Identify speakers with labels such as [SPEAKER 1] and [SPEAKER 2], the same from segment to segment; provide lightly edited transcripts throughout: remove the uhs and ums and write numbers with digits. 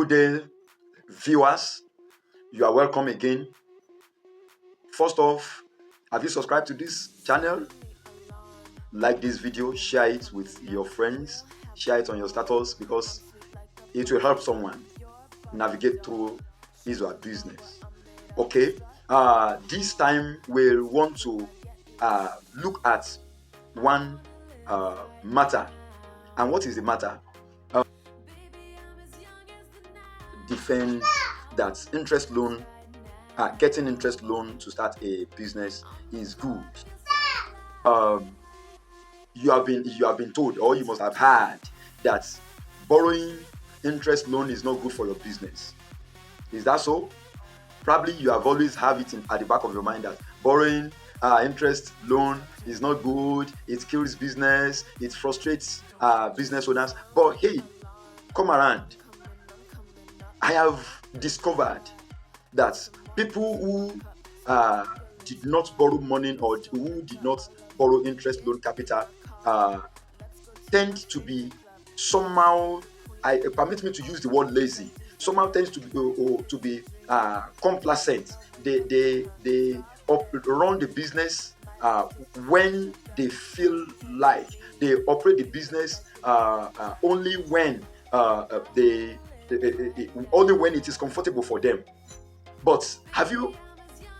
[SPEAKER 1] Good day, viewers. You are welcome again. First off, have you subscribed to this channel? Like this video, share it with your friends, share it on your status because it will help someone navigate through his or her business. Okay, this time we'll want to look at one matter. And what is the matter? Defend that interest loan, getting interest loan to start a business is good. Um, you have been told, or you must have heard, that borrowing interest loan is not good for your business. Is that so? Probably you have always have it at the back of your mind that borrowing interest loan is not good. It kills business. It frustrates business owners. But hey, come around. I have discovered that people who did not borrow money or who did not borrow interest loan capital tend to be somehow, permit me to use the word lazy, somehow tends to be complacent. They run the business when they feel like. They operate the business only when only when it is comfortable for them. But have you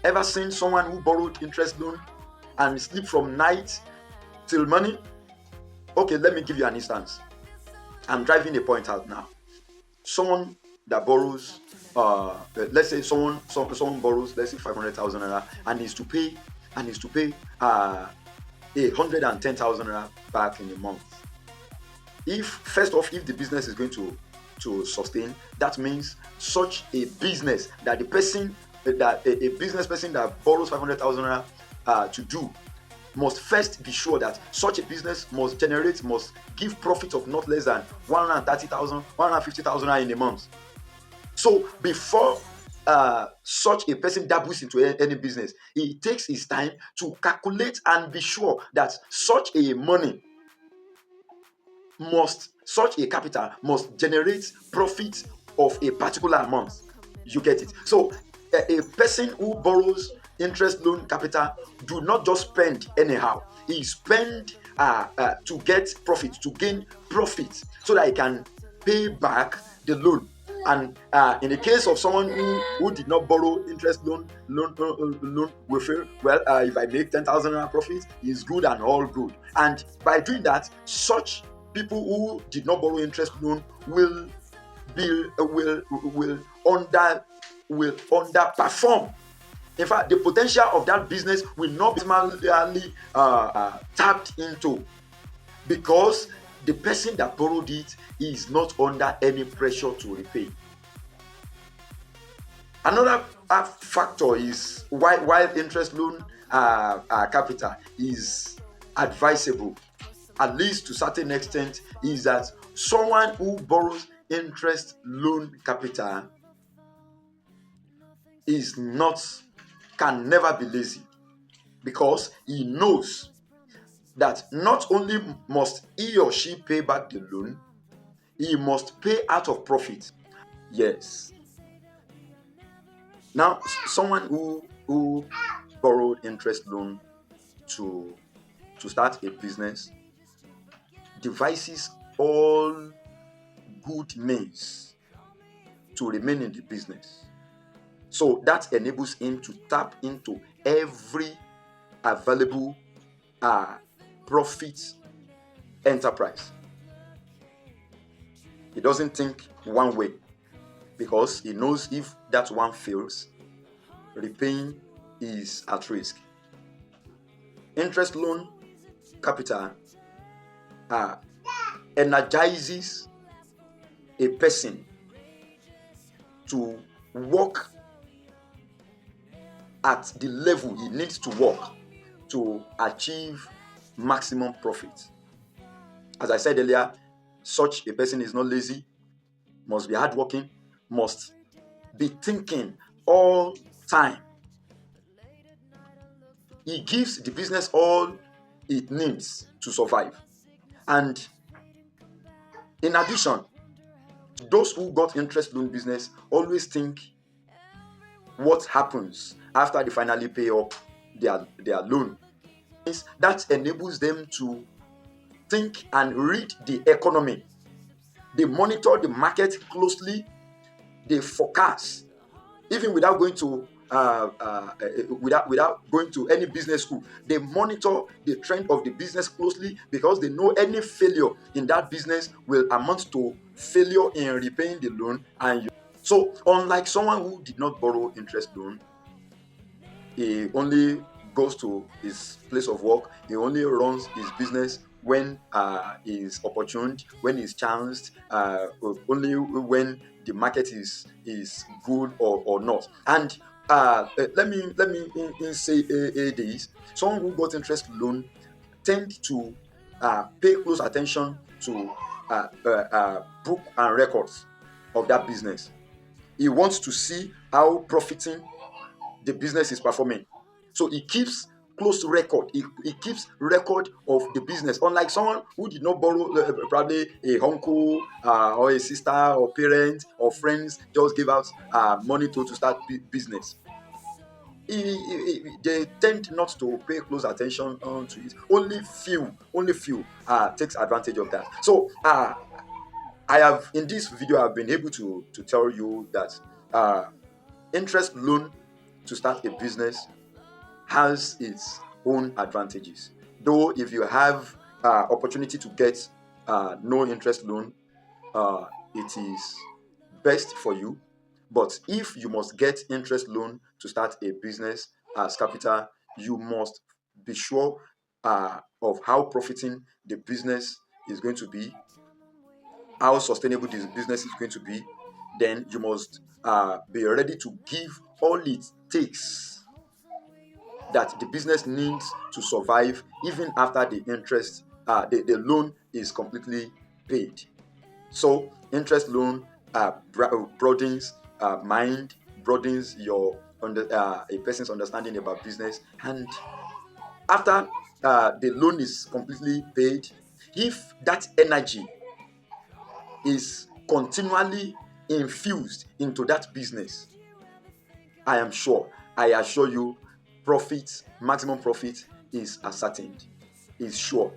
[SPEAKER 1] ever seen someone who borrowed interest loan and sleep from night till morning? Okay, let me give you an instance. I'm driving a point out now. Someone that borrows, let's say someone borrows, let's say 500,000 naira, and is to pay 110,000 naira back in a month. If the business is going to sustain, that means such a business that a business person that borrows 500,000 naira to do must first be sure that such a business must give profit of not less than 130,000, 150,000 naira in a month. So before such a person dabbles into any business, he takes his time to calculate and be sure that such a capital must generate profit of a particular amount. You get it? So a person who borrows interest loan capital do not just spend anyhow. He spend to get profit, to gain profit, so that he can pay back the loan. And in the case of someone who did not borrow interest loan will feel, well, if I make 10,000 naira profit, is good and all good. And by doing that, such people who did not borrow interest loan will underperform. In fact, the potential of that business will not be maximally tapped into, because the person that borrowed it is not under any pressure to repay. Another factor is why interest loan capital is advisable, at least to a certain extent, is that someone who borrows interest loan capital can never be lazy, because he knows that not only must he or she pay back the loan, he must pay out of profit. Yes. Now, someone who borrowed interest loan to start a business devises all good means to remain in the business. So that enables him to tap into every available profit enterprise. He doesn't think one way, because he knows if that one fails, repaying is at risk. Interest loan capital energizes a person to work at the level he needs to work to achieve maximum profit. As I said earlier, such a person is not lazy, must be hardworking, must be thinking all time. He gives the business all it needs to survive. And in addition, those who got interest loan business always think what happens after they finally pay up their loan. That enables them to think and read the economy. They monitor the market closely. They forecast, even without going to without going to any business school. They monitor the trend of the business closely, because they know any failure in that business will amount to failure in repaying the loan. And so, unlike someone who did not borrow interest loan, he only goes to his place of work. He only runs his business when is opportune, when he's chanced, only when the market is good or not. And let me say this: someone who got interest loan tend to pay close attention to book and records of that business. He wants to see how profiting the business is performing. So he keeps close record. He keeps record of the business. Unlike someone who did not borrow, probably a uncle or a sister or parent or friends just give out money to start business. They tend not to pay close attention to it. Only few takes advantage of that. So I have, in this video, I've been able to tell you that interest loan to start a business has its own advantages. Though if you have opportunity to get no interest loan, it is best for you. But if you must get interest loan to start a business as capital, you must be sure of how profiting the business is going to be, how sustainable this business is going to be. Then you must be ready to give all it takes that the business needs to survive, even after the interest, the loan is completely paid. So interest loan broadens mind, broadens your a person's understanding about business. And after the loan is completely paid, if that energy is continually infused into that business, I assure you, maximum profit is ascertained, is sure.